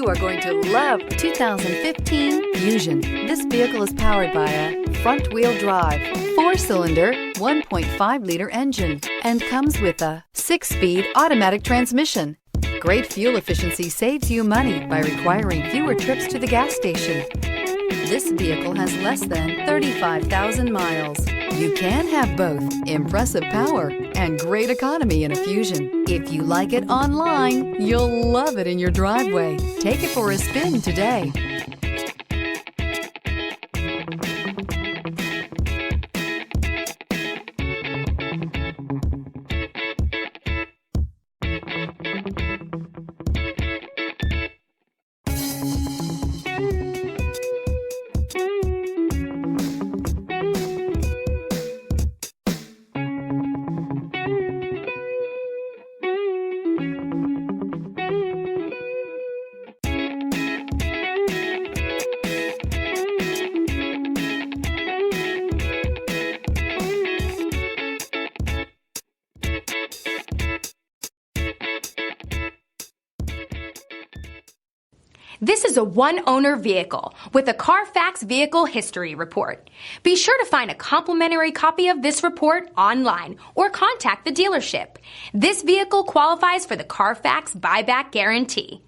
are going to love 2015 Fusion. This vehicle is powered by a front-wheel drive, 4-cylinder, 1.5-liter engine, and comes with a 6-speed automatic transmission. Great fuel efficiency saves you money by requiring fewer trips to the gas station. This vehicle has less than 35,000 miles. You can have both impressive power and great economy in a Fusion. If you like it online, you'll love it in your driveway. Take it for a spin today. This is a one-owner vehicle with a CARFAX vehicle history report. Be sure to find a complimentary copy of this report online or contact the dealership. This vehicle qualifies for the CARFAX buyback guarantee.